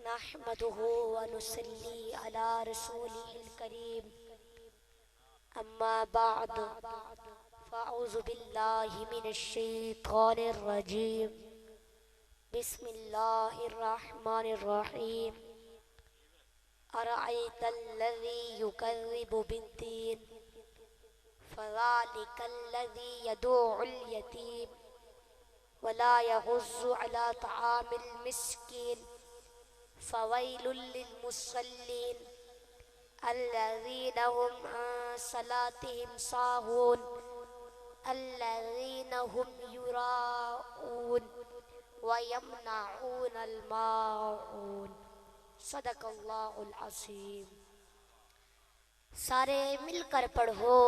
نحمده ونصلي على رسوله الكريم أما بعد فأعوذ بالله من الشيطان الرجيم بسم الله الرحمن الرحيم أرأيت الذي يكذب بالدين فذلك الذي يدعو اليتيم ولا يحض على طعام المسكين فويل للمصلين الذين هم عن صلاتهم ساهون الذين هم يراءون ويمنعون الماعون صدق اللہ العظیم۔ سارے مل کر پڑھو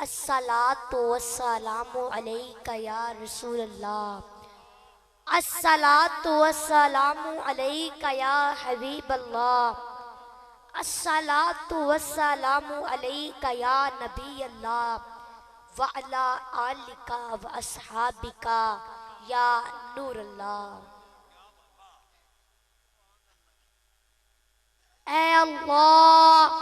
الصلاۃ والسلام علیک یا رسول اللہ، الصلاۃ والسلام علیک یا حبیب اللہ، الصلاۃ والسلام علیک یا نبی اللہ وعلی آلک واصحابک یا نور اللہ۔ اے اللہ،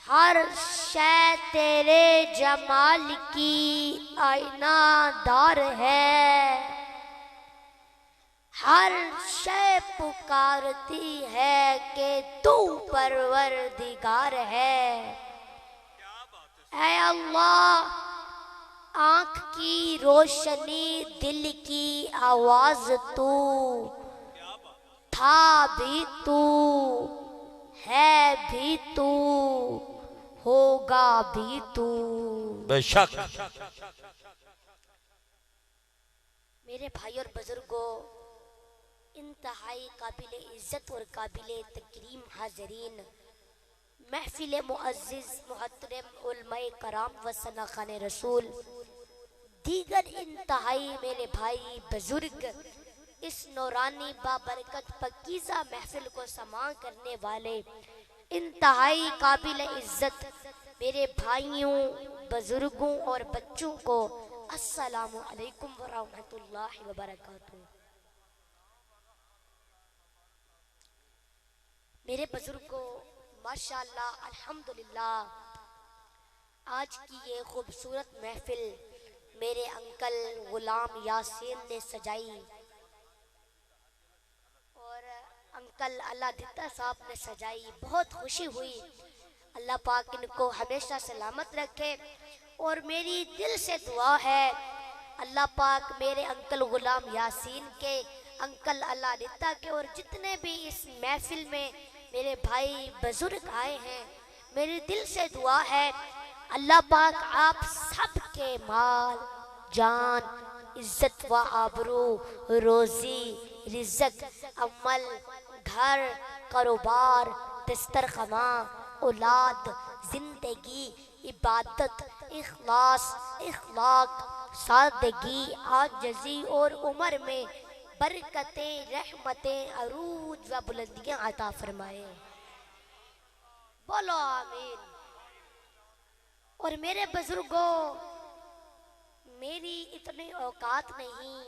ہر شے تیرے جمال کی آئینہ دار ہے، ہر شے پکارتی ہے کہ تو پروردگار ہے۔ اے اللہ، آنکھ کی روشنی، دل کی آواز تو، تھا بھی تو، ہے بھی تو، ہوگا بھی تو۔ بے شک میرے بھائی اور بزرگوں، انتہائی قابل عزت اور قابل تکریم حاضرین، محفل معزز محترم علماء کرام و ثناءخوان رسول، دیگر انتہائی میرے بھائی بزرگ، اس نورانی بابرکت پاکیزہ محفل کو سماع کرنے والے انتہائی قابل عزت میرے بھائیوں، بزرگوں اور بچوں کو السلام علیکم ورحمۃ اللہ وبرکاتہ۔ میرے بزرگوں، ماشاءاللہ الحمدللہ، آج کی یہ خوبصورت محفل میرے انکل غلام یاسین نے سجائی اور انکل اللہ دیتا صاحب نے سجائی، بہت خوشی ہوئی۔ اللہ پاک ان کو ہمیشہ سلامت رکھے، اور میری دل سے دعا ہے اللہ پاک میرے انکل غلام یاسین کے، انکل اللہ دیتا کے، اور جتنے بھی اس محفل میں میرے بھائی بزرگ آئے ہیں، میری دل سے دعا ہے اللہ پاک آپ سب کے مال، جان، عزت و آبرو، روزی، رزق، عمل، گھر، کاروبار، دسترخواں، اولاد، زندگی، عبادت، اخلاص، اخلاق، سادگی، عاجزی اور عمر میں برکتیں، رحمتیں، عروج و بلندیاں عطا فرمائے، بولو آمین۔ اور میرے بزرگوں، میری اتنی اوقات نہیں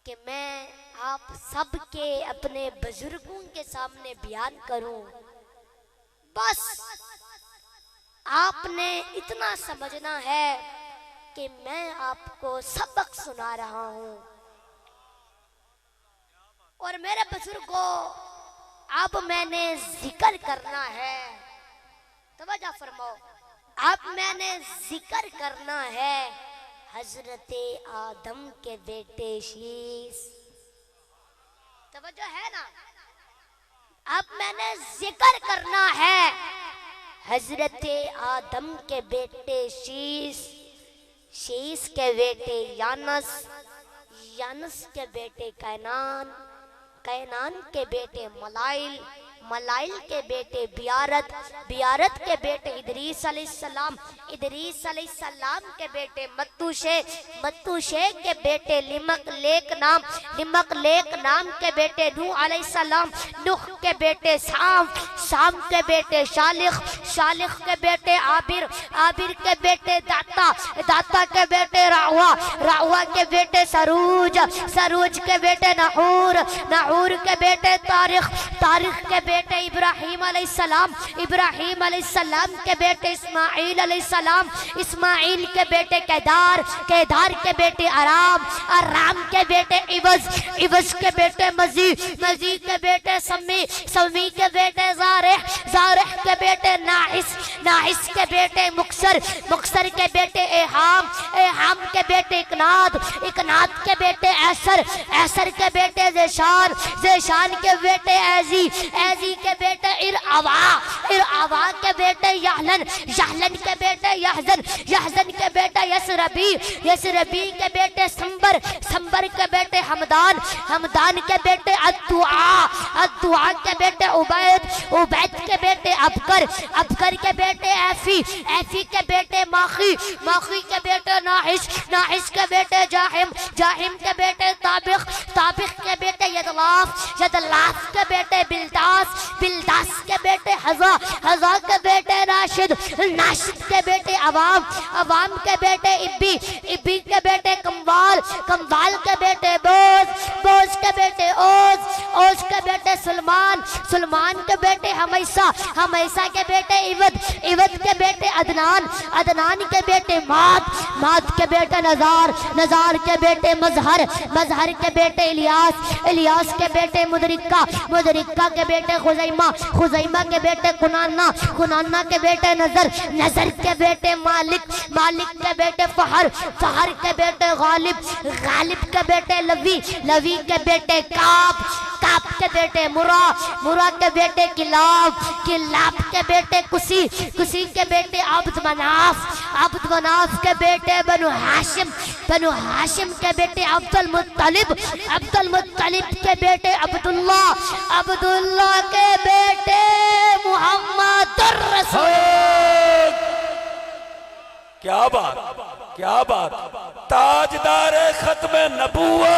کہ میں آپ سب کے اپنے بزرگوں کے سامنے بیان کروں، بس آپ نے اتنا سمجھنا ہے کہ میں آپ کو سبق سنا رہا ہوں۔ اور میرے بزرگوں، اب میں نے ذکر کرنا ہے، توجہ فرماؤ، اب میں نے ذکر کرنا ہے حضرت آدم کے بیٹے شیش، توجہ ہے نا؟ اب میں نے ذکر کرنا ہے حضرت آدم کے بیٹے شیش، شیش کے بیٹے یانس، یانس کے بیٹے کینان، کینان کے بیٹے ملائل، ملائل کے بیٹے بیارت، بیارت کے بیٹے ادریس علیہ السلام، ادریس علیہ السلام کے بیٹے متوشے، متوشے کے بیٹے لمک لیک نام، لمک لیک نام کے بیٹے نوح علیہ السلام، نوح کے بیٹے سام، سام کے بیٹے شالخ، شالخ کے بیٹے عابر، عابر کے بیٹے داتا، داتا کے بیٹے رعوہ، رعوہ کے بیٹے سروج، سروج کے بیٹے نحور، نحور کے بیٹے طارق، طارق کے بیٹے ابراہیم علیہ السلام، ابراہیم علیہ السلام کے بیٹے اسماعیل علیہ السلام، اسماعیل کے بیٹے کیدار، کیدار کے بیٹے ارام، ارام کے بیٹے عوض، عوض کے بیٹے مزی، مزی کے بیٹے سمی، سمی کے بیٹے زارح، زارح کے بیٹے ناحس، ناحس کے بیٹے مکسر، مکسر کے بیٹے ایحام، ایحام کے بیٹے اکناد، اکناد کے بیٹے ایسر، ایسر کے بیٹے زیشان، زیشان کے بیٹے ایزی، ایزی کے بیٹے ارعوا، ارعوا کے بیٹے یحلن، یحلن کے بیٹے یحزن، یحزن کے بیٹے یسربی، یسربی کے بیٹے سمبر، سمبر کے بیٹے حمدان، حمدان کے بیٹے الدعاء، الدعاء کے بیٹے عبید، عبید کے بیٹے ابکر، ابکر کے بیٹے ایفی، ایفی کے بیٹے ماخی، ماخی کے بیٹے ناحس، ناحس کے بیٹے جاہم، جاہم کے بیٹے طابق، طابق کے بیٹے یدلاف، یدلاف کے بیٹے بلداس، بلداس کے بیٹے حضا، حضا کے بیٹے ناشد، ناشد کے بیٹے عوام، عوام کے بیٹے ابی، ابی کے بیٹے کموال، کموال کے بیٹے بوز، بوز کے بیٹے اوز، اوز کے بیٹے سلمان، سلمان کے بیٹے حمیسہ، حمیسہ کے بیٹے عوض، عوض کے بیٹے عدنان، عدنان کے بیٹے مات، مات کے بیٹے نزار، نزار کے بیٹے مظہر، مظہر کے بیٹے الیاس، الیاس کے بیٹے مدرکہ، مدرکہ کے بیٹے خزیمہ، خزیمہ کے بیٹے کنانہ، کنانہ کے بیٹے نظر، نظر کے بیٹے مالک، مالک کے بیٹے فہر، فہر کے بیٹے غالب، غالب کے بیٹے لوی، لوی کے بیٹے کعب، کعب کے بیٹے مرا، مرا کے بیٹے کلاب، کلاب کے بیٹے کسی، کسی کے بیٹے عبد مناف، عبد مناف کے بیٹے بنو ہاشم، بنو ہاشم کے بیٹے عبد المطلب، عبد المطلب کے بیٹے عبداللہ، عبداللہ کے بیٹے محمد الرسول۔ کیا بات، کیا بات، تاجدار ختم نبوت،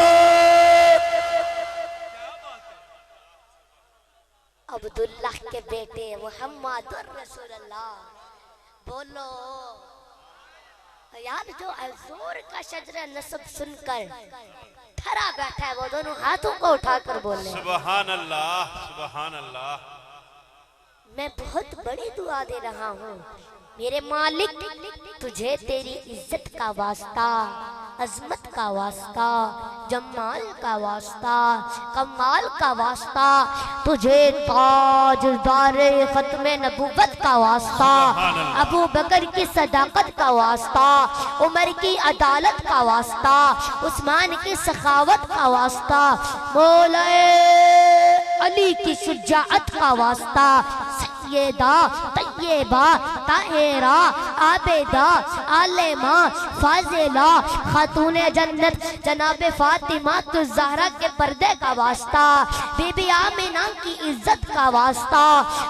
عبداللہ کے بیٹے محمد الرسول اللہ۔ بولو یار، جو حضور کا شجرہ نسب سن کر ٹھرا بیٹھا ہے وہ دونوں ہاتھوں کو اٹھا کر بولے سبحان اللہ، سبحان اللہ۔ میں بہت بڑی دعا دے رہا ہوں میرے مالک، تجھے تیری عزت کا واسطہ، عظمت کا واسطہ، جمال کا واسطہ، کمال کا واسطہ، تجھے تاجدار ختم نبوت کا واسطہ، ابو بکر کی صداقت کا واسطہ، عمر کی عدالت کا واسطہ، عثمان کی سخاوت کا واسطہ، مولا علی کی شجاعت کا واسطہ، سیدہ طیبہ طاہرہ عابدہ عالمہ فاضلہ خاتون جنت جناب فاطمہ الزہرا کے پردے کا واسطہ، بی بی آمنہ کی عزت کا واسطہ،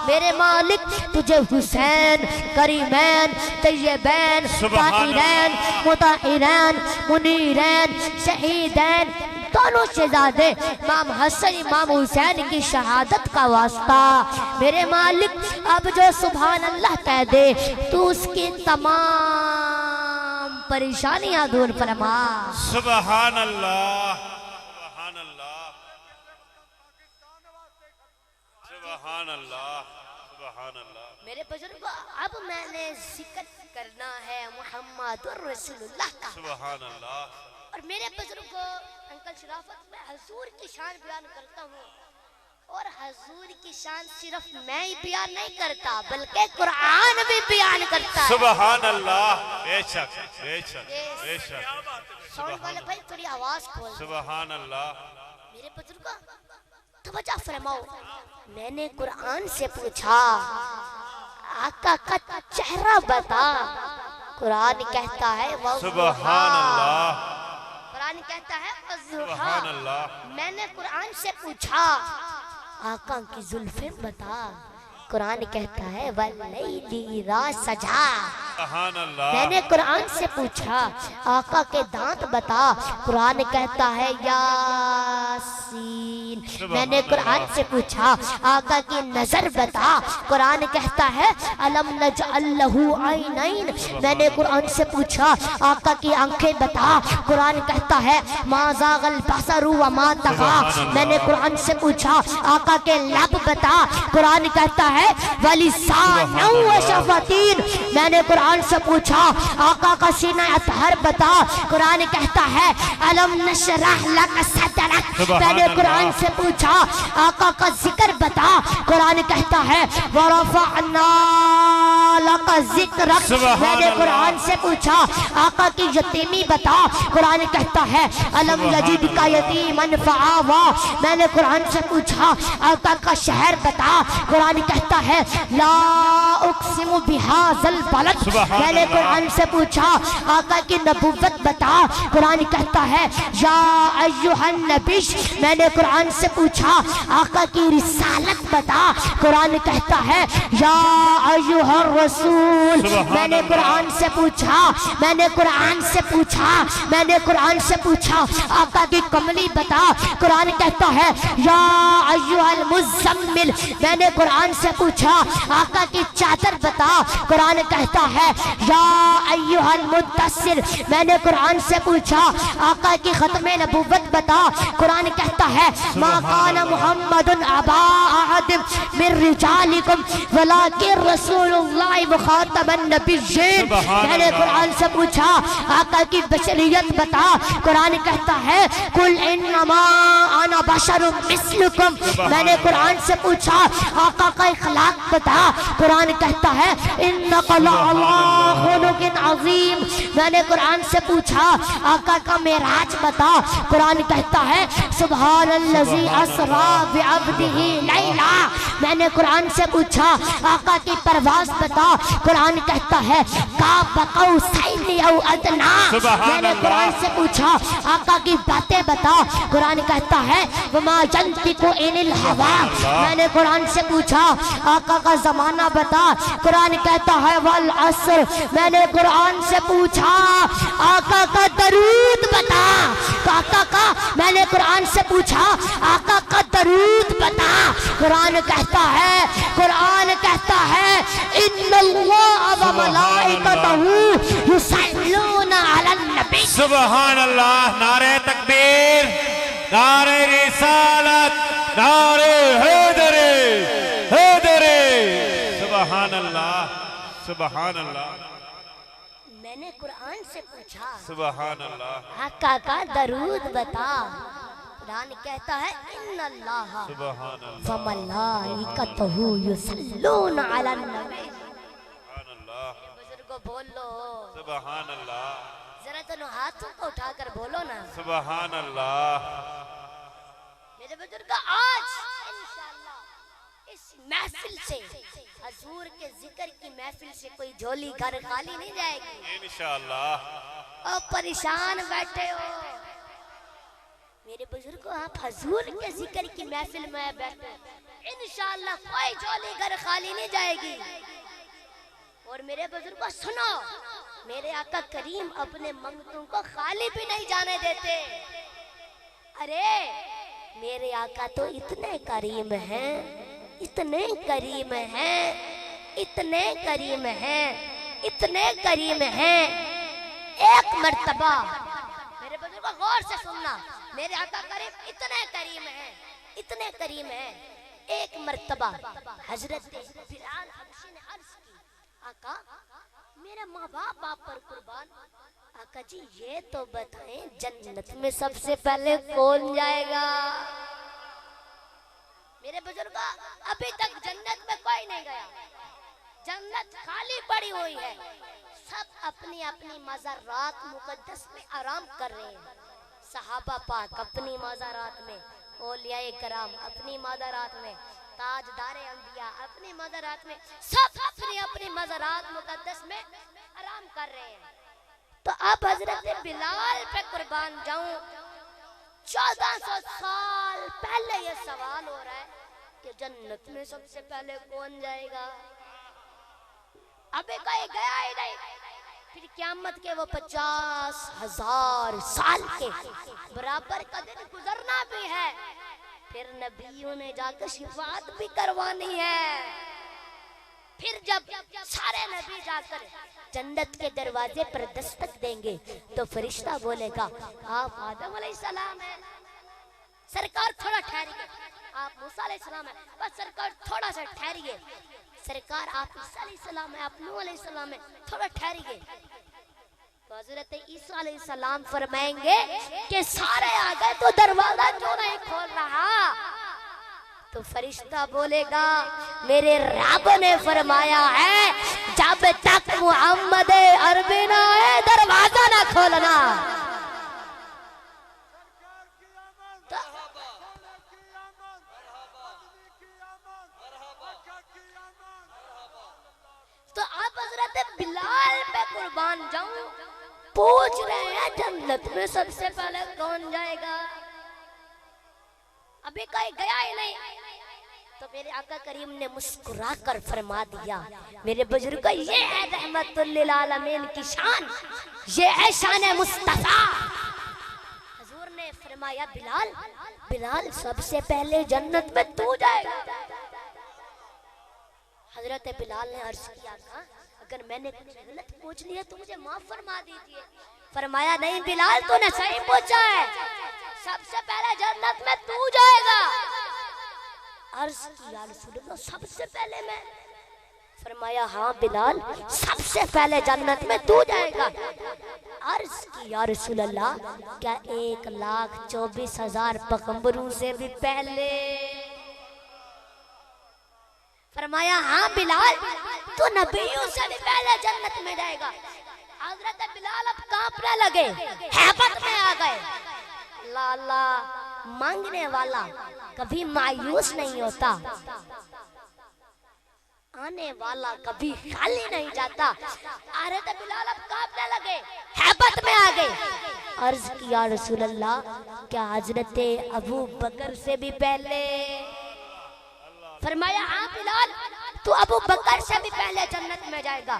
میرے مالک تجھے حسین، کریمین، طیبین، طاہرین، مطہرین، منیرین، شہیدین، دونوں شہزادے امام حسن امام حسین کی شہادت کا واسطہ، میرے مالک اب جو سبحان اللہ کہہ دے تو اس کی تمام پریشانیاں دور فرما۔ سبحان اللہ، سبحان اللہ، سبحان اللہ، سبحان اللہ۔ میرے بزرگوں، اب میں نے ذکر کرنا ہے محمد الرسول اللہ کا۔ سبحان اللہ۔ اور میرے بزرگوں، انکل شرافت، میں حضور کی شان بیان کرتا ہوں، اور حضور کی شان صرف میں ہی بیان نہیں کرتا بلکہ قرآن بھی بیان کرتا ہے۔ سبحان اللہ، بے شک، بے شک، بے شک۔ ساؤنڈ والے بھائی تھوڑی آواز کھول۔ سبحان اللہ۔ میرے بزرگوں توجہ فرماؤ، میں نے قرآن سے پوچھا آقا کا چہرہ بتا، قرآن کہتا ہے سبحان اللہ، قرآن کہتا ہے سبحان اللہ۔ میں نے قرآن سے پوچھا آقا کی زلفیں بتا، قرآن کہتا ہے وَاللَّيْلِ اِذَا سَجَا، سبحان اللہ میں نے قرآن سے پوچھا آقا کے دانت بتا، قرآن کہتا ہے یاسین۔ میں نے قرآن سے پوچھا آقا کی نظر بتا، قرآن کہتا ہے الم نجعل لہ عینین۔ میں نے قرآن سے پوچھا آقا کی آنکھیں بتا، قرآن کہتا ہے ما زاغ البصر وما طغى۔ میں نے قرآن سے پوچھا آقا کے لب بتا، قرآن کہتا ہے ولسان وشفتین۔ میں نے قرآن سے پوچھا آقا کا سینہ اطہر بتا، قرآن کہتا ہے الم نشرح لک صدرک۔ میں نے قرآن سے پوچھا آقا کا ذکر بتا، قرآن کہتا ہے ورفعنا لک ذکرک۔ میں نے قرآن سے پوچھا آقا کی یتیمی بتا، قرآن کہتا ہے الم یجدک یتیما فآوی۔ میں نے قرآن سے پوچھا آقا کا شہر بتا، قرآن کہتا ہے لا اقسم بہذا البلد۔ میں نے قرآن سے پوچھا آقا کی نبوت بتا، قرآن کہتا ہے یا ایہا النبی۔ میں نے قرآن سے پوچھا آقا کی رسالت بتا، قرآن کہتا ہے یا ایہا الرسول۔ میں نے قرآن سے پوچھا میں نے قرآن سے پوچھا آقا کی کملی بتا، قرآن کہتا ہے یا ایہا المزمل۔ میں نے قرآن سے پوچھا آقا کی چادر بتا، قرآن کہتا ہے یا ایہا المدثر۔ میں نے قرآن سے پوچھا آقا کی ختم نبوت بتا، قرآن کہتا ہے ما کان محمد ابا احد من رجالکم ولکن رسول اللہ وخاتم النبیین۔ میں نے قرآن سے پوچھا آقا کی بشریت بتا، قرآن کہتا ہے قل انما انا بشر مثلکم۔ میں نے قرآن سے پوچھا آقا کا اخلاق بتا، قرآن کہتا ہے انک لعلی خلق عظیم۔ میں نے قرآن سے پوچھا آقا کا معراج بتا، قرآن کہتا ہے سبحان الذی اسری بعبدہ لیلا۔ میں نے قرآن سے پوچھا آقا کی پرواز بتا، قرآن کہتا ہے قاب قوسین او ادنی۔ میں نے قرآن سے پوچھا آقا کی باتیں بتا، قرآن کہتا ہے وما ینطق عن الہوی۔ میں نے قرآن سے پوچھا آقا کا زمانہ بتا، قرآن کہتا ہے والعصر۔ میں نے قرآن سے پوچھا آقا کا درود بتا، میں نے قرآن سے پوچھا آقا کا درود بتا، قرآن کہتا ہے ان اللہ وملائکتہ یصلون علی النبی۔ سبحان اللہ، نعرہ تکبیر، نعرہ رسالت، نعرہ حیدری، سبحان اللہ سبحان اللہ۔ میں نے قرآن سے پوچھا سبحان اللہ آقا کا درود بتا، قرآن کہتا ہے ان اللہ سبحان اللہ وملائکتہ یصلون علی النبی۔ سبحان اللہ بزرگوں بول لو سبحان اللہ ذرا تو ہاتھوں کو اٹھا کر بولو نا سبحان اللہ۔ میرے بزرگ آج انشاءاللہ اس محفل سے، حضور کے ذکر کی محفل سے کوئی جھولی گھر خالی نہیں جائے گی انشاءاللہ۔ اور پریشان بیٹھے ہو میرے بزرگوں، آپ حضور کے ذکر کی محفل میں بیٹھے، انشاءاللہ کوئی جھولی گھر خالی نہیں جائے گی۔ اور میرے بزرگوں سنو، میرے آقا کریم اپنے منگتوں کو خالی بھی نہیں جانے دیتے۔ ارے میرے آقا تو اتنے کریم ہیں، اتنے کریم ہیں، اتنے کریم ہیں، اتنے کریم ہیں۔ ایک مرتبہ میرے بزرگوں غور سے سننا، میرے آقا کریم اتنے کریم ہیں، اتنے کریم ہیں۔ ایک مرتبہ حضرت بلال حبشی نے عرض کی آقا میرے ماں باپ آپ پر قربان، آقا جی یہ تو بتائیں جنت میں سب سے پہلے کون جائے گا؟ میرے بزرگوں ابھی تک جنت میں کوئی نہیں گیا، جنت خالی پڑی ہوئی ہے، سب اپنی اپنی مزارات مقدس میں آرام کر رہے ہیں۔ صحابہ پاک اپنی مزارات میں، اولیاء کرام اپنی مزارات میں، تاجدار انبیاء اپنی مزارات میں، سب اپنی اپنی مزارات مقدس میں آرام کر رہے ہیں۔ تو اب حضرت بلال پہ قربان جاؤں، 1400 سال پہلے یہ سوال ہو رہا ہے کہ جنت میں سب سے پہلے کون جائے گا؟ ابھی کہیں گیا ہی نہیں. پھر قیامت کے وہ 50,000 سال کے برابر کا دن گزرنا بھی ہے. پھر نبیوں نے جا کر شفاعت بھی کروانی ہے. پھر جب سارے نبی جا کر جنت کے دروازے پر دستک دیں گے تو فرشتہ بولے گا آپ آدم علیہ السلام ہیں سرکار تھوڑا ٹھہریے. آپ موسیٰ علیہ السلام ہیں بس سرکار تھوڑا سا ٹھہریے. سرکار آپ عیسیٰ علیہ السلام ہیں آپ نوح علیہ السلام ہیں تھوڑا ٹھہریے. تو حضرت عیسیٰ علیہ السلام فرمائیں گے کہ سارے آ گئے تو دروازہ کیوں نہیں کھول رہا. تو فرشتہ بولے گا میرے رب نے فرمایا ہے جب تک محمد عربی نہ آئے دروازہ نہ کھولنا. تو آپ حضرت بلال پہ قربان جاؤں پوچھ رہے ہیں جنت میں سب سے پہلے کون جائے گا. ابھی کہیں گیا ہی نہیں. تو میرے آقا کریم نے مسکرا کر فرما دیا میرے بزرگ یہ ہے رحمت للعالمین کی شان, یہ ہے شان مصطفیٰ. حضور نے فرمایا بلال بلال سب سے پہلے جنت میں تو جائے گا. حضرت بلال نے عرض کیا تھا اگر میں نے کچھ غلط پوچھ لیا تو مجھے معاف فرما دیجئے. فرمایا نہیں بلال تو نے صحیح پوچھا ہے سب سے پہلے جنت میں تو جائے گا. عرض کی یا رسول اللہ سب سے پہلے میں. فرمایا ہاں بلال سب سے پہلے جنت میں تو جائے گا. عرض کی یا رسول اللہ کیا 1,24,000 پیغمبروں سے بھی پہلے. فرمایا ہاں بلال تو نبیوں سے بھی پہلے جنت میں جائے گا. حضرت بلال اب کانپنے لگے ہیبت میں آ گئے. لالا مانگنے والا کبھی مایوس نہیں ہوتا, آنے والا کبھی خالی نہیں جاتا. حضرت بلال اب کانپنے لگے ہیبت میں آ گئے. عرض کیا رسول اللہ کیا حضرت ابو بکر سے بھی پہلے. فرمایا ہاں بلال تو ابو بکر سے بھی پہلے جنت میں جائے گا.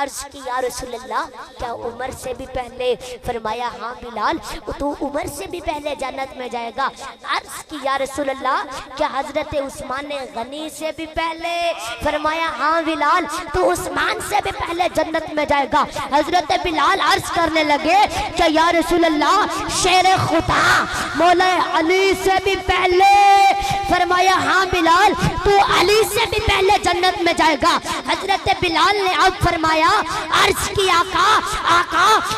عرض کی یا رسول اللہ کیا عمر سے بھی پہلے. فرمایا ہاں بلال تو عمر سے بھی پہلے جنت میں جائے گا. عرض کی یا رسول اللہ کیا حضرت عثمان غنی سے بھی پہلے. فرمایا ہاں بلال تو عثمان سے بھی پہلے جنت میں جائے گا. حضرت بلال عرض کرنے لگے کہ یا رسول اللہ شیر خدا مولا علی سے بھی پہلے. فرمایا ہاں بلال تو علی سے بھی پہلے جنت میں جائے گا. حضرت بلال نے اب فرمایا عرض کی آقا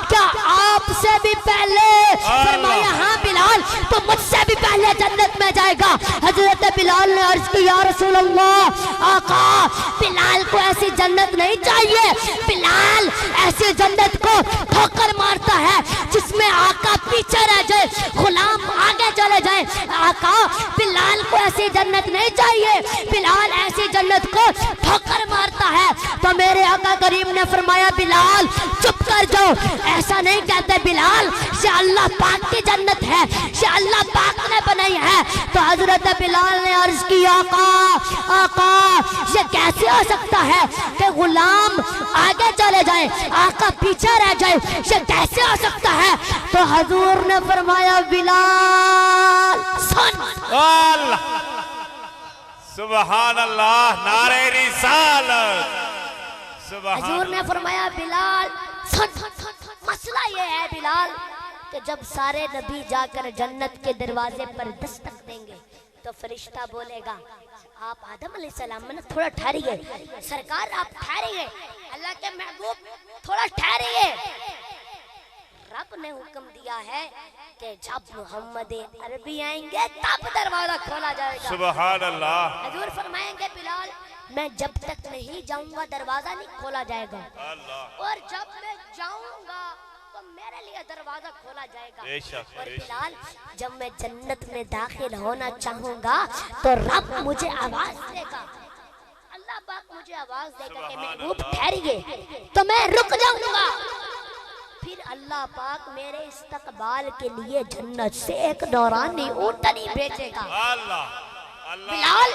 کیا آپ سے بھی پہلے. فرمایا ہاں بلال تو مجھ سے بھی پہلے جنت میں جائے گا. حضرت بلال نے عرض کی یا رسول اللہ آقا بلال کو ایسی جنت نہیں چاہیے. بلال ایسی جنت کو ٹھوکر مارتا ہے جس میں آقا پیچھے رہ جائے غلام آگے چلے جائیں. آقا بلال کو ایسی جنت نہیں چاہیے, بلال ایسی جنت کو ٹھوکر مارتا ہے. تو میرے آقا کریم نے فرمایا بلال چپ کر جاؤ, ایسا نہیں کہتے بلال یہ اللہ پاک کی جنت ہے, یہ اللہ پاک نے بنائی ہے. تو حضرت بلال نے عرض کی آقا یہ کیسے ہو سکتا ہے کہ غلام آگے چلے جائیں آقا پیچھے رہ جائے, یہ کیسے ہو سکتا ہے. تو حضور نے فرمایا بلال سن. اللہ سبحان اللہ نعرہ رسالت. حضور نے فرمایا بلال سن. مسئلہ یہ ہے بلال کہ جب سارے نبی جا کر جنت کے دروازے پر دستک دیں گے تو فرشتہ بولے گا آپ آدم علیہ السلام میں تھوڑا ٹھہریے. سرکار آپ ٹھہریے, اللہ کے محبوب تھوڑا ٹھہریے. رب نے حکم دیا ہے کہ جب محمد عربی آئیں گے تب دروازہ کھولا جائے گا. سبحان اللہ. حضور فرمائیں گے بلال میں جب تک نہیں جاؤں گا دروازہ نہیں کھولا جائے گا, اور جب میں جاؤں گا تو میرے لیے دروازہ کھولا جائے گا. اور بلال جب میں جنت میں داخل ہونا چاہوں گا تو رب مجھے آواز دے گا, اللہ پاک مجھے آواز دے گا کہ محبوب ٹھہریے, تو میں رک جاؤں گا. پھر اللہ پاک میرے استقبال کے لیے جنت سے ایک نورانی اونٹنی بھیجے گا. بلال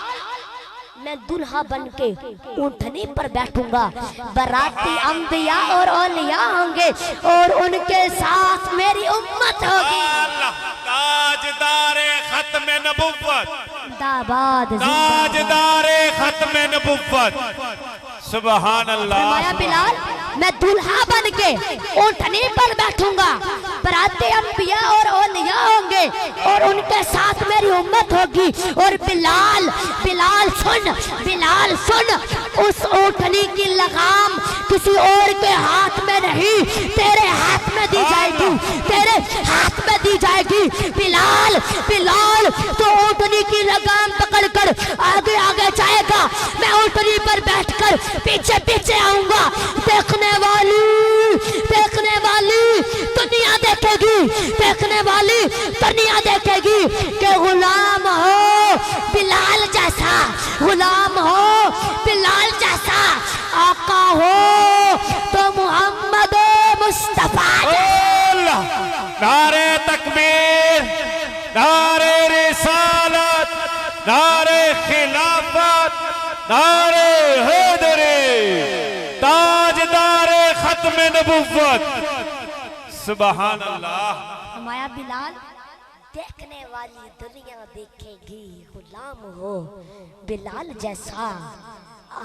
میں دلہا بن کے اونٹنی پر بیٹھوں گا، براتی انبیاء اور اولیاء ہوں گے اور ان کے ساتھ میری امت ہوگی۔ تاجدار ختم نبوت، تاجدار ختم نبوت، سبحان اللہ۔ فرمایا بلال میں دلہا بن کے اونٹنی پر بیٹھوں گا، براتی انبیاء اور اولیاء ہوں گے اور ان کے ساتھ میری امت ہوگی، اور بلال سن اس اونٹنی کی لگام کسی اور کے ہاتھ میں نہیں، تیرے ہاتھ میں دی جائے گی، تیرے ہاتھ میں دی جائے گی۔ بلال تو اونٹنی کی لگام پکڑ کر آگے آگے جائے گا، میں اونٹنی پر بیٹھ کر پیچھے پیچھے آؤں گا۔ دیکھنے والی دنیا دیکھے گی، دیکھنے والی دنیا دیکھے گی کہ غلام ہو بلال جیسا، غلام ہو بلال جیسا، آقا ہو تو محمد مصطفیٰ۔ نعرہ تکبیر، نعرہ رسالت، نعرہ خلافت، نعرہ حیدری، تاجدار ختم نبوت، سبحان اللہ۔ فرمایا بلال دیکھنے والی دنیا دیکھے گی، غلام ہو بلال جیسا،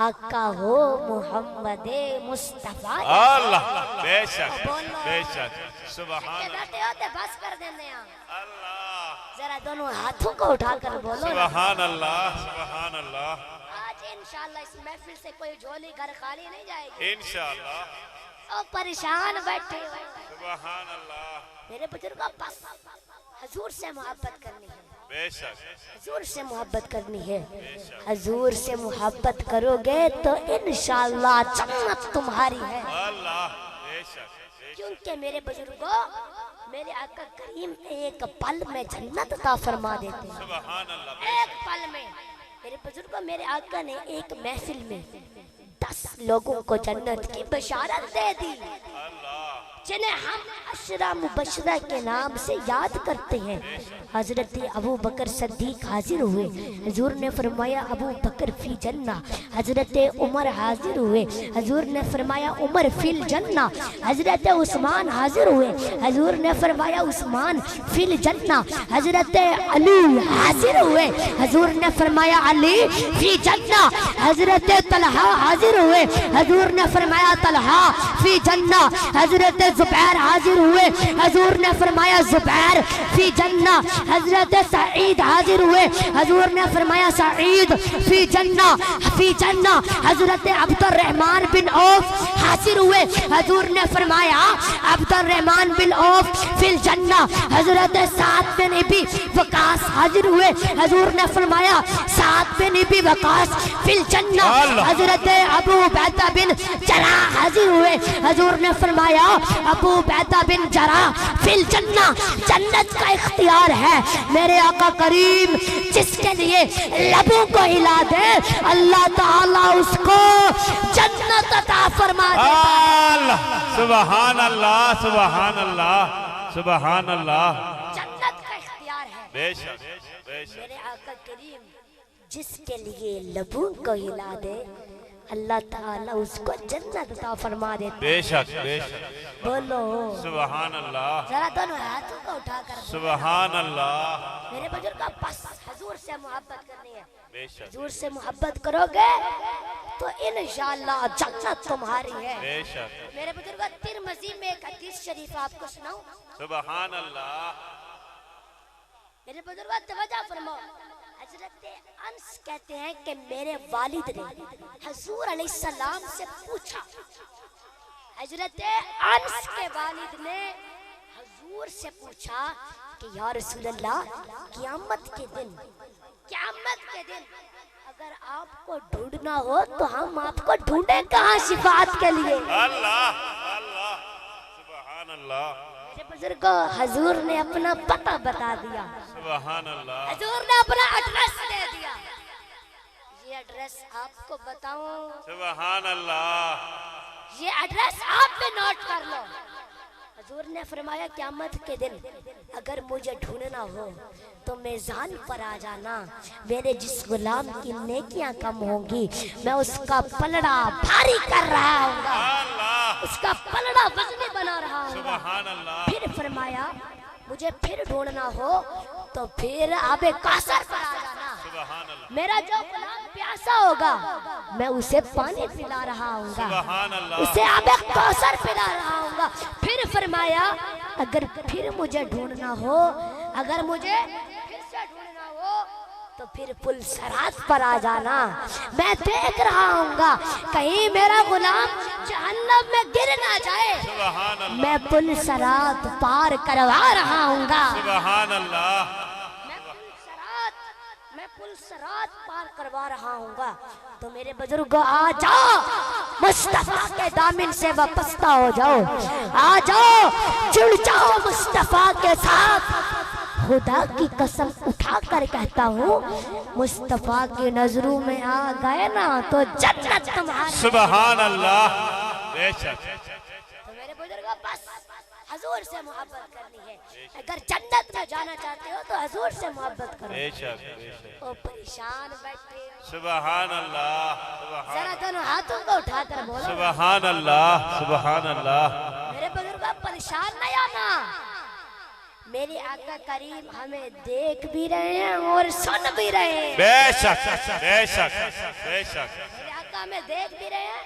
آقا ہو محمد مصطفیٰ۔ اللہ بے شک بے شک، سبحان اللہ۔ بیٹھے ہوتے بس کر دینے اللہ، ذرا دونوں ہاتھوں کو اٹھا کر بولو۔ سبحان اللہ، سبحان اللہ۔ آج انشاءاللہ اس محفل سے کوئی جھولی گھر خالی نہیں جائے گی، انشاءاللہ، او پریشان بیٹھے ہوئے۔ سبحان اللہ، میرے بزرگوں بس حضور سے محبت کرنی ہے، بے شک، حضور سے محبت کرنی ہے۔ حضور سے محبت کرو گے تو انشاءاللہ جنت تمہاری ہے۔ اللہ بے شک، کیونکہ میرے بزرگوں میرے آقا کریم ایک پل میں جنت عطا فرما دیتے ہیں، سبحان اللہ، ایک پل میں۔ میرے بزرگوں میرے آقا نے ایک محفل میں 10 لوگوں کو جنت کی بشارت دے دی، جنہیں ہم عشرہ مبشرہ کے نام سے یاد کرتے ہیں۔ حضرت ابو بکر صدیق حاضر ہوئے، حضور نے فرمایا ابو بکر فی جنہ۔ حضرت عمر حاضر ہوئے، حضور نے فرمایا عمر فی الجنہ۔ حضرت عثمان حاضر ہوئے، حضور نے فرمایا عثمان فی الجنہ۔ حضرت علی حاضر ہوئے، حضور نے فرمایا علی فی جنہ۔ حضرت طلحہ حاضر ہوئے، حضور نے فرمایا طلحہ فی جنہ۔ حضرت زبیر حاضر ہوئے، حضور نے فرمایا زبیر فی جنہ۔ حضرت سعید حاضر ہوئے، حضور نے فرمایا سعید فی جنہ، فی جنہ۔ حضرت عبد الرحمن بن عوف حاضر ہوئے، حضور نے فرمایا عبد الرحمن بن عوف فی الجنہ۔ حضرت سعد بن ابی وقاص حاضر ہوئے، حضور نے فرمایا سعد بن ابی وقاص فی الجنہ۔ حضرت ابو عبیدہ بن جراح حاضر ہوئے، حضور نے فرمایا ابو عبیدہ بن جراح فی الجنہ۔ جنت کا اختیار ہے میرے آقا کریم، جس کے لیے لبوں کو ہلا دے اللہ تعالیٰ اس کو جنت عطا فرما دیتا۔ اللہ، سبحان اللہ، سبحان اللہ، سبحان اللہ۔ جنت کا اختیار ہے بے شک بے شک، میرے آقا کریم، جس کے لیے لبوں کو ہلا دے اللہ تعالیٰ اس کو جنت عطا فرما دیتا۔ بے شک بے شک، بولو سبحان اللہ، ذرا دونوں ہاتھوں کو اٹھا کر سبحان اللہ، میرے بزرگوں بس حضور سے محبت کرنی ہے۔ بے شک حضور سے محبت کرو گے تو انشاءاللہ جنت تمہاری ہے۔ بے شک، میرے بزرگوں ترمذی میں ایک حدیث شریف آپ کو سناؤں؟ سبحان اللہ، میرے بزرگوں توجہ فرماؤ۔ حضرت انس کہتے ہیں کہ میرے والد نے حضور علیہ السلام سے پوچھا، حضرت انس کے والد نے حضور سے پوچھا کہ یا رسول اللہ قیامت کے دن اگر آپ کو ڈھونڈنا ہو تو ہم آپ کو ڈھونڈیں کہاں شفاعت کے لیے؟ اللہ اللہ، سبحان اللہ، میرے بزرگوں حضور نے اپنا پتہ بتا دیا، سبحان اللہ، حضور نے اپنا ایڈریس دے دیا۔ یہ ایڈریس آپ کو بتاؤں، سبحان اللہ، یہ ایڈریس آپ بھی نوٹ کر لو۔ حضور نے فرمایا قیامت کے دن اگر مجھے ڈھونڈنا ہو تو میزان پر آ جانا، میرے جس غلام کی نیکیاں کم ہوں گی میں اس کا پلڑا بھاری کر رہا ہوں گا، اس کا پلڑا وزنی بنا رہا ہوں گا۔ سبحان اللہ۔ پھر فرمایا مجھے پھر ڈھونڈنا ہو تو پھر آب کوثر پر آ جانا، سبحان اللہ۔ میرا جو غلام پیاسا ہوگا میں اسے پانی پلا رہا ہوں گا، سبحان اللہ۔ اسے آب کوثر پلا رہا ہوں گا۔ پھر فرمایا اگر پھر مجھے ڈھونڈنا ہو، اگر مجھے پھر سے ڈھونڈنا ہو تو پھر پل صراط پر آ جانا، میں دیکھ رہا ہوں گا کہیں میرا غلام جہنم میں گر نہ جائے، سبحان اللہ۔ میں پل صراط پار کروا رہا ہوں گا، سبحان اللہ۔ میں پل صراط پار کروا رہا ہوں گا۔ تو میرے بزرگوں آ جاؤ، مصطفیٰ کے دامن سے وابستہ ہو جاؤ، آ جاؤ جڑ جاؤ مصطفیٰ کے ساتھ۔ خدا کی قسم اٹھا کر کہتا ہوں مصطفیٰ کی نظروں میں آ گئے نا تو جنت تمہاری۔ سبحان اللہ۔ بے شک۔ تو میرے بزرگوں بس حضور سے محبت کرنی ہے، اگر جنت میں جانا چاہتے ہو تو حضور سے محبت کرو۔ بے شک بے شک۔ او پریشان بیٹھے ہو، سبحان اللہ۔ ذرا دونوں ہاتھوں کو اٹھا کر بولو سبحان اللہ۔ سبحان اللہ۔ میرے بزرگوں پریشان نہیں آنا، میرے آقا کریم ہمیں دیکھ بھی رہے ہیں اور سن بھی رہے ہیں، بے شک بے شک بے شک میرے آقا ہمیں دیکھ بھی رہے ہیں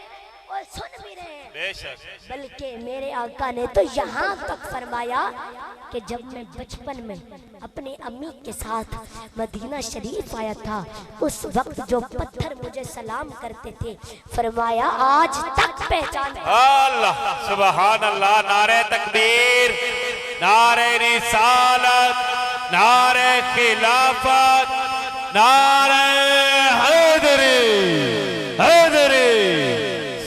اور سن بھی رہے ہیں۔ بے شک۔ بلکہ میرے آقا نے تو یہاں تک فرمایا کہ جب میں بچپن میں اپنی امی کے ساتھ مدینہ شریف آیا تھا اس وقت جو پتھر مجھے سلام کرتے تھے فرمایا آج تک پہچان ہے۔ اللہ سبحان اللہ۔ نعرہ تکبیر، نعرہ رسالت، نعرہ خلافت، نعرہ حیدری، حیدری۔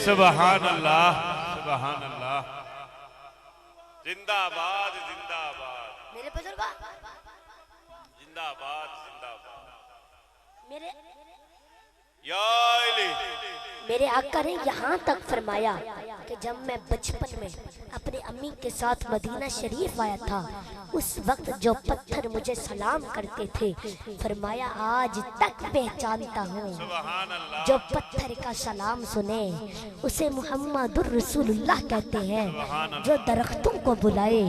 سبحان اللہ۔ سبحان اللہ۔ زندہ آباد، زندہ آباد، میرے بزرگوں زندہ آباد، زندہ آباد۔ میرے یا علی۔ میرے آقا نے یہاں تک فرمایا کہ جب میں بچپن میں اپنی امی کے ساتھ مدینہ شریف آیا تھا اس وقت جو پتھر مجھے سلام کرتے تھے فرمایا آج تک پہچانتا ہوں، سبحان اللہ۔ جو پتھر کا سلام سنے اسے محمد الرسول اللہ کہتے ہیں، جو درختوں کو بلائے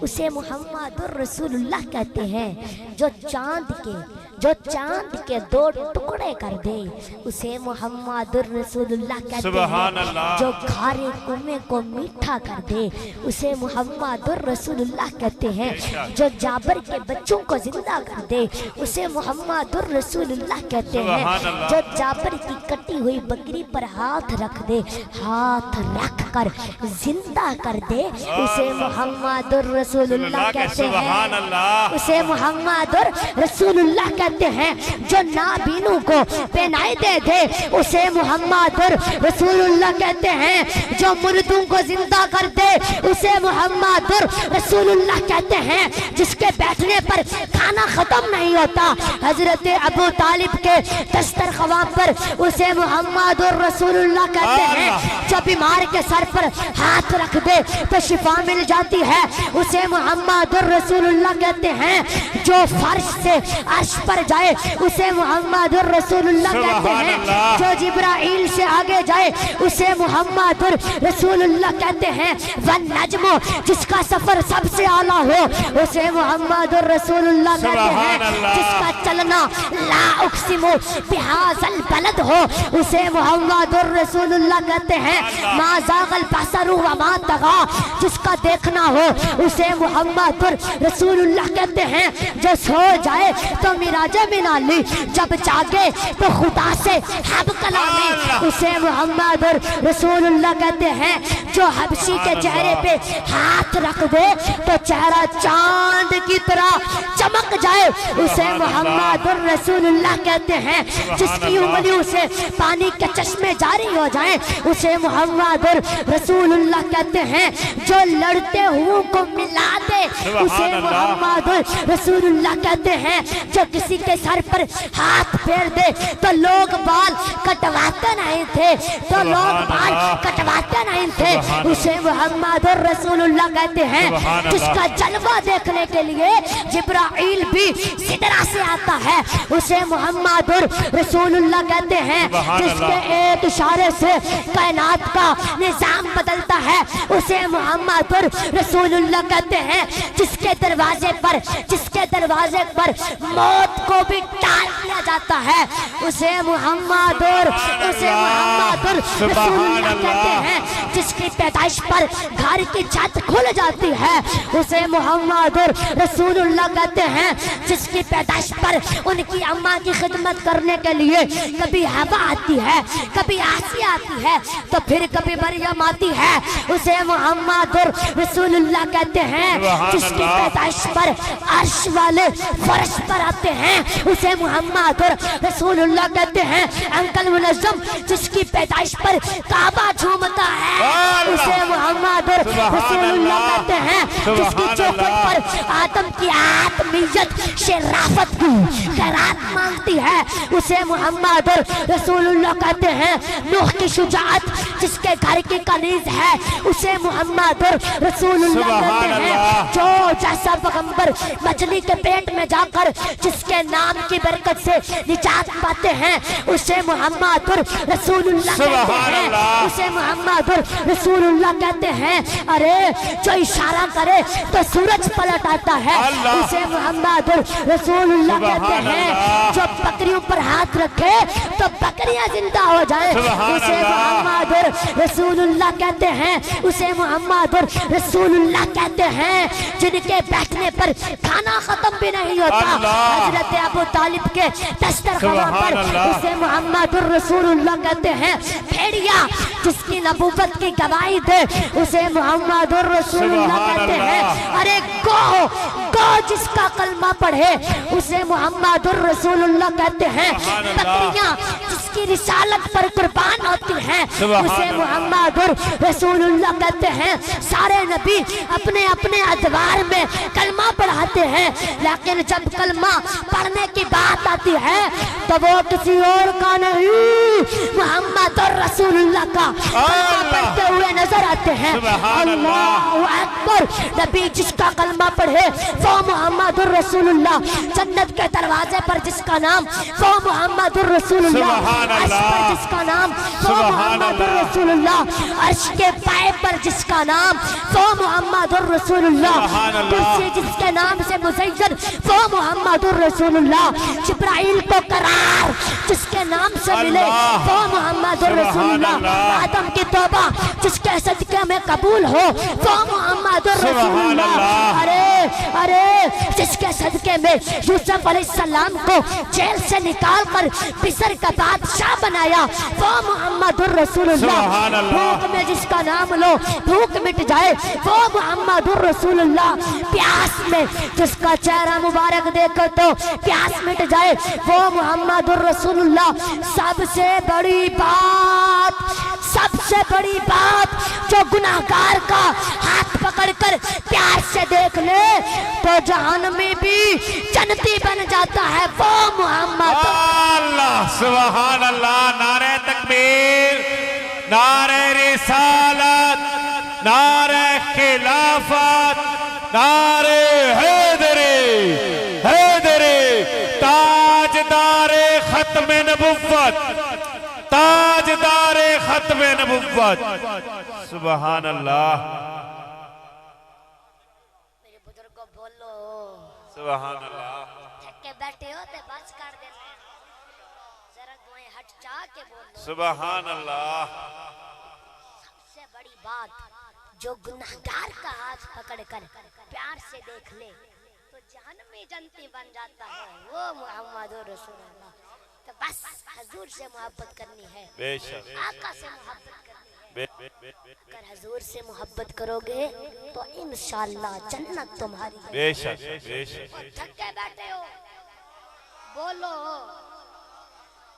اسے محمد الرسول اللہ کہتے ہیں، جو چاند کے دو ٹکڑے کر دے اسے محمد الرسول اللہ کہتے سبحان ہیں، اللہ۔ جو کھارے کنویں کو میٹھا کر دے اسے محمد الرسول اللہ کہتے ہیں، جو جابر کے بچوں کو زندہ کر دے اسے محمد الرسول اللہ کہتے ہیں، سبحان اللہ۔ جو جابر کی کٹی ہوئی بکری پر ہاتھ رکھ دے، ہاتھ رکھ کر زندہ کر دے اسے محمد الرسول اللہ کہتے سبحان ہیں، اللہ۔ اسے محمد الرسول اللہ کہتے ہیں، جو نابینوں کو پہنائی دے دے اسے محمد الرسول اللہ کہتے ہیں، جو مردوں کو زندہ کر دے اسے محمد الرسول اللہ کہتے ہیں، جس کے بیٹھنے پر کھانا ختم نہیں ہوتا حضرت ابو طالب کے دسترخوان پر اسے محمد الرسول اللہ کہتے ہیں، جو بیمار کے سر پر ہاتھ رکھ دے تو شفا مل جاتی ہے اسے محمد الرسول اللہ کہتے ہیں، جو فرش سے عرش پر جائے اسے محمد الرسول اللہ کہتے ہیں، جو جبرائیل سے آگے جائے اسے محمد الرسول اللہ کہتے ہیں، والنجم جس کا سفر سب سے اعلیٰ ہو اسے محمد الرسول اللہ کہتے ہیں، جس کا چلنا لا اقسم بہذا البلد ہو اسے محمد الرسول اللہ کہتے ہیں، ما زاغ البصر وما طغى جس کا دیکھنا ہو اسے محمد الرسول اللہ کہتے ہیں، جو سو جائے تو معراج منالی جب جاگے تو خدا سے حب کلامی اسے محمد الرسول اللہ کہتے ہیں، جو حبشی کے چہرے پہ ہاتھ رکھ دے تو چہرہ چاند کی طرح چمک جائے اسے محمد الرسول اللہ کہتے ہیں، جس کی انگلیوں سے پانی کے چشمے جاری ہو جائیں اسے محمد الرسول اللہ کہتے ہیں، جو لڑتے ہوئے کو ملا دے اسے محمد الرسول اللہ کہتے ہیں، جو کسی کے سر پر ہاتھ پھیر دے تو لوگ بال کٹواتے نہیں تھے، تو لوگ بال کٹواتے نہیں تھے سبحان اسے محمد رسول اللہ کہتے ہیں، سبحان جس اللہ۔ کا جلوہ دیکھنے کے لیے جبرائیل بھی سدرہ سے آتا ہے، اسے محمد رسول اللہ کہتے ہیں، سبحان جس کے اللہ۔ ایک اشارے سے کائنات کا نظام بدلتا ہے، اسے محمد رسول اللہ کہتے ہیں، جس کے دروازے پر موت کو بھی ٹال دیا جاتا ہے، اسے محمد رسول اللہ کہتے ہیں، جس کی پیدائش پر گھر کی چھت کھل جاتی ہے، اسے محمد رسول اللہ کہتے ہیں، جس کی پیدائش پر ان کی اماں کی خدمت کرنے کے لیے کبھی ہوا آتی ہے، کبھی آسیہ آتی ہے، تو پھر کبھی مریم آتی ہے، اسے محمد رسول اللہ کہتے ہیں، جس کی پیدائش پر عرش والے فرش پر آتے ہیں، اسے محمد رسول اللہ کہتے ہیں، انکل منظم جس کی پیدائش پر کعبہ جھومتا ہے، اسے محمد رسول اللہ کہتے ہیں، جس کی چوکھٹ پر آدم کی آدمیت شرافت کی خیرات مانگتی ہے، اسے محمد رسول اللہ کہتے ہیں، نوح کی شجاعت جس کے گھر کی کنیز ہے، اسے محمد رسول اللہ کہتے ہیں، جو جیسا پیغمبر مچھلی کے پیٹ میں جا کر جس کے نام کی برکت سے نجات پاتے ہیں، اسے محمد رسول اللہ کہتے ہیں، اسے محمد رسول اللہ کہتے ہیں، ارے جو اشارہ کرے تو سورج پلٹ آتا ہے، اسے محمد رسول اللہ کہتے ہیں، جو بکریوں پر ہاتھ رکھے تو بکریاں زندہ ہو جائیں، اسے محمد رسول اللہ کہتے ہیں، اسے محمد رسول اللہ کہتے ہیں، جن کے بیٹھنے پر کھانا ختم بھی نہیں ہوتا، حضرت ابو طالب کے دسترخوان پر اسے محمد رسول اللہ کہتے ہیں، بھیڑیا جس کی نبوت کی گواہی دے، اسے محمد رسول اللہ کہتے ہیں، ارے گو جس کا کلمہ پڑھے اسے محمد رسول اللہ کہتے ہیں، بکریاں جس کی رسالت پر قربان ہوتی ہیں اسے محمد رسول اللہ کہتے ہیں، سارے نبی اپنے اپنے ادوار میں کلمہ پڑھاتے ہیں، لیکن جب کلمہ پڑھنے کی بات آتی ہے تو وہ کسی اور کا نہیں محمد رسول اللہ کا کلمہ پڑھتے ہوئے نظر آتے ہیں، اللہ اکبر، نبی جس کا کلمہ پڑھے وہ محمد رسول اللہ، جنت کے دروازے پر جس کا نام وہ محمد رسول اللہ، عرش پر جس کا نام وہ محمد رسول اللہ، عرش کے پائے پر جس کا نام وہ محمد رسول اللہ، کرسی جس کے نام سے مزین وہ محمد رسول اللہ، جبرائیل کو قرار جس کے نام سے ملے وہ محمد رسول اللہ، آدم کی توبہ جس کے صدقے میں قبول ہو وہ محمد رسول اللہ، ارے جس کے صدقے میں یوسف علیہ السلام کو جیل سے نکال کر مصر کا بادشاہ بنایا وہ محمد رسول اللہ، بھوک میں جس کا نام لو بھوک مٹ جائے وہ محمد رسول اللہ، پیاس میں جس کا چہرہ مبارک دیکھو تو پیاس مٹ جائے وہ محمد رسول اللہ، سب سے بڑی بات جو گناہگار کا ہاتھ پکڑ کر پیار سے دیکھ لے تو جہنمی بھی جنتی بن جاتا ہے وہ محمد اللہ، سبحان اللہ، نعرہ تکبیر، نعرہ رسالت، نعرہ خلافت، نعرہ حیدری، تاجدار ختم نبوت، تاجدار ختم نبوت، سبحان اللہ، میرے بزرگوں بولو، سبحان اللہ، تھکے بیٹھے ہوتے بس کر دینا، ذرا دوئیں ہٹ چاہ کے بولو، سبحان اللہ، سب سے بڑی بات جو گناہگار کا ہاتھ پکڑ کر پیار سے دیکھ لے تو جہنمی جنتی بن جاتا ہے وہ محمد رسول اللہ، تو بس حضور سے محبت کرنی ہے، بے شک، آقا سے محبت کرنی ہے، اگر حضور سے محبت کرو گے تو انشاءاللہ جنت تمہاری ہے، بے شک، بے شک، تھکے بیٹھے ہو بولو،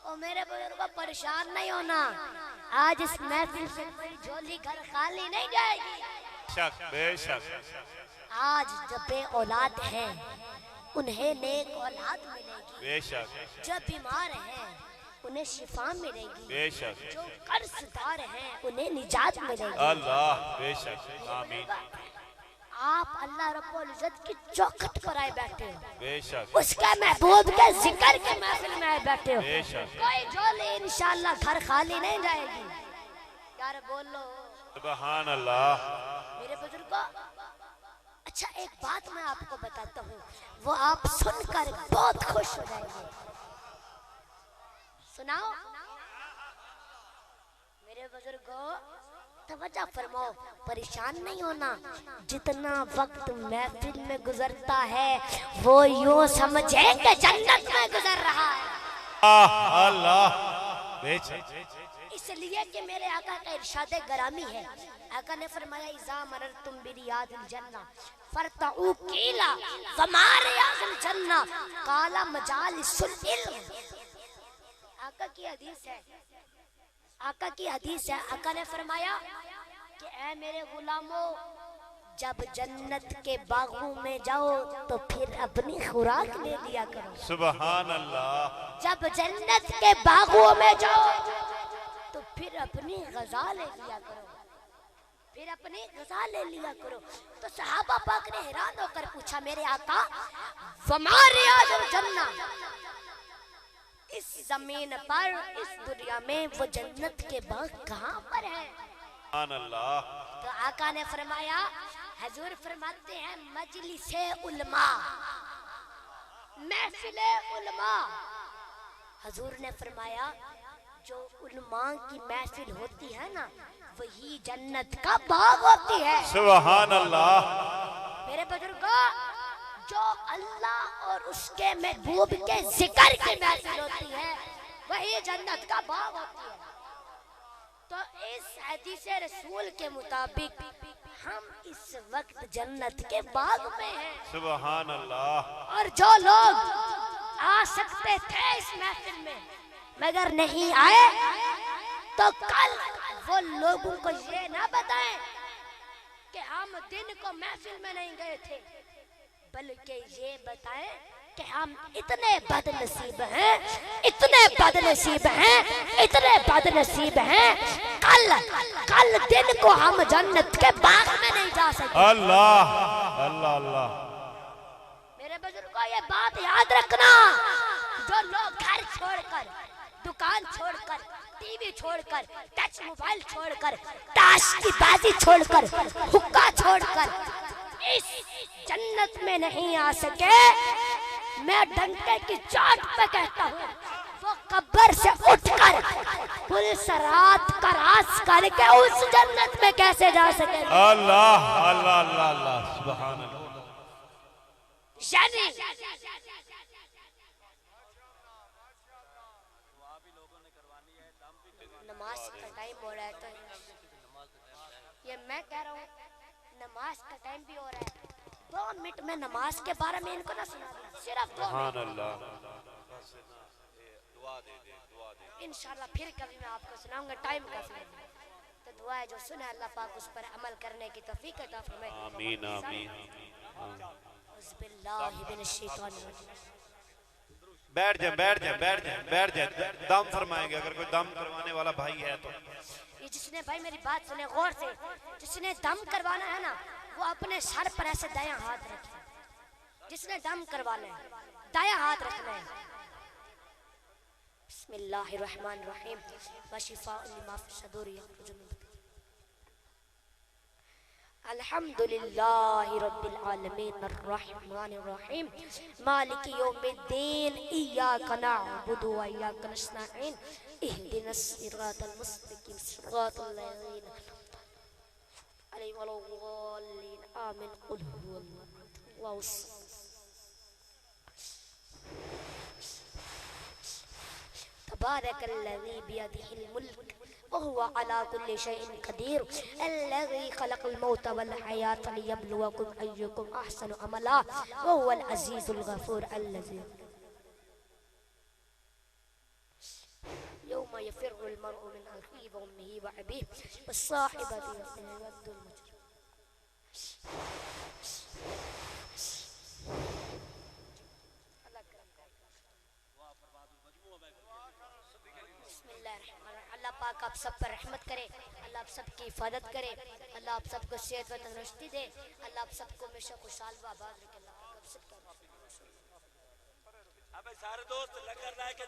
او میرے بزرگوں پریشان نہیں ہونا، آج اس محفل سے کوئی جھولی گھر خالی نہیں جائے گی، بے شک، آج جب بے اولاد ہیں انہیں نیک اولاد ملے گی، بے شک، جو بیمار ہیں انہیں شفا ملے گی، بے شک جو قرض دار ہیں انہیں نجات ملے گی۔ اللہ بے شک آمین آپ اللہ رب العزت کی چوکھٹ پر آئے بیٹھے ہو، بے شک اس کے محبوب کے ذکر کے محفل میں آئے بیٹھے ہو، بے شک کوئی جھولی انشاءاللہ گھر خالی نہیں جائے گی۔ یار بولو سبحان اللہ میرے بزرگوں۔ اچھا ایک بات میں آپ کو بتاتا ہوں، وہ آپ سن کر بہت خوش ہو جائیں گے، سناؤ میرے بزرگوں، توجہ فرماؤ، پریشان نہیں ہونا۔ جتنا وقت محفل میں گزرتا ہے وہ یوں سمجھے کہ جنت میں گزر رہا ہے، اللہ بے شک اس لیے کہ میرے آقا کا ارشاد گرامی ہے۔ آقا نے فرمایا اذا مررتم بریاض الجنہ فرتعوا قیلا وما ریاض الجنہ قال مجالس العلم۔ آقا کی حدیث ہے، آقا کی حدیث ہے، آقا نے فرمایا کہ اے میرے غلاموں، جب جنت کے باغوں میں جاؤ تو پھر اپنی خوراک لے لیا کرو۔ سبحان اللہ جب جنت کے باغوں میں جاؤ تو پھر اپنی غذا لے لیا کرو، پھر اپنی غذا لے لیا کرو۔ تو صحابہ پاک نے حیران ہو کر پوچھا میرے آقا وما ریاض الجنہ، اس زمین پر اس دنیا میں وہ جنت کے باغ کہاں پر ہیں؟ سبحان اللہ تو آقا نے فرمایا، حضور فرماتے ہیں مجلس علماء، محفل علماء۔ حضور نے فرمایا جو علماء کی محفل ہوتی ہے نا وہی جنت کا باغ ہوتی ہے۔ سبحان اللہ میرے بزرگوں، جو اللہ اور اس کے محبوب کے ذکر کی محفل ہوتی ہے وہی جنت کا باغ ہوتی ہے۔ تو اس حدیث رسول کے مطابق ہم اس وقت جنت کے باغ میں ہیں، سبحان اللہ اور جو لوگ آ سکتے تھے اس محفل میں مگر نہیں آئے تو کل وہ لوگوں کو یہ نہ بتائیں کہ ہم دن کو محفل میں نہیں گئے تھے، بلکہ یہ بتائیں کہ ہم اتنے بد نصیب ہیں، اتنے بد نصیب ہیں، اتنے بد نصیب ہیں، کل دن کو ہم جنت کے باغ میں نہیں جا سکتے۔ اللہ اللہ اللہ میرے بزرگوں یہ بات یاد رکھنا، جو لوگ گھر چھوڑ کر، دکان چھوڑ کر، ٹی وی چھوڑ کر، ٹچ موبائل چھوڑ کر، تاش کی بازی چھوڑ کر، حقہ چھوڑ کر اس جنت میں نہیں آ سکے، میں ڈنڈے کی چوٹ پہ کہتا ہوں وہ قبر سے اٹھ کر پل صراط کراس کر کے اس جنت میں کیسے جا سکے؟ اللہ اللہ اللہ اللہ سبحان اللہ یعنی نماز کا ٹائم ہو رہا ہے، تو یہ میں کہہ رہا ہوں نماز کا ٹائم بھی ہو رہا ہے، 2 منٹ میں نماز کے بارے میں ان کو نہ سنا دیا، صرف 2 منٹ۔ سبحان اللہ انشاءاللہ پھر کبھی میں آپ کو سناؤں گا، ٹائم کا سنا دیا تو دعا ہے جو سنے اللہ پاک اس پر عمل کرنے کی توفیق عطا فرمائے۔ آمین آمین اعوذ باللہ من الشیطان الرجیم۔ بیٹھ جائیں بیٹھ جائیں بیٹھ جائیں بیٹھ جائیں، دم فرمائیں گے اگر کوئی دم کروانے والا بھائی ہے تو۔ یہ جس نے بھائی میری بات سنے غور سے، جس نے دم کروانا ہے نا وہ اپنے سر پر ایسے دایاں ہاتھ رکھے، جس نے دم کروانا ہے دایاں ہاتھ رکھنا ہے۔ بسم اللہ الرحمن الرحیم وشفاء لما فی الصدور یخرج من بطن الحمدللہ رب العالمین الرحمن الرحیم مالک یوم الدین ایاک نعبد و ایاک نستعین اہدنا الصراط المستقیم صراط الذین علیہم ولا الضالین آمین قل هو اللہ الصمد تبارک الذی بیدہ الملک وهو على كل شيء قدير الذي خلق الموت والحياة ليبلوكم أيكم أحسن عملا وهو العزيز الغفور الذي يوم يفر المرء من أخيه وأمه وأبيه والصاحبة والبنيه يود المجرم بسم اللہ الرحمن الرحیم۔ اللہ پاک آپ سب پر رحمت کرے، اللہ آپ سب کی حفاظت کرے، اللہ آپ سب کو صحت و تندرستی دے، اللہ آپ سب کو ہمیشہ خوشحال و آباد رکھے۔ اللہ پاک آپ سب کا ابے سارے دوست لنگر لائے کے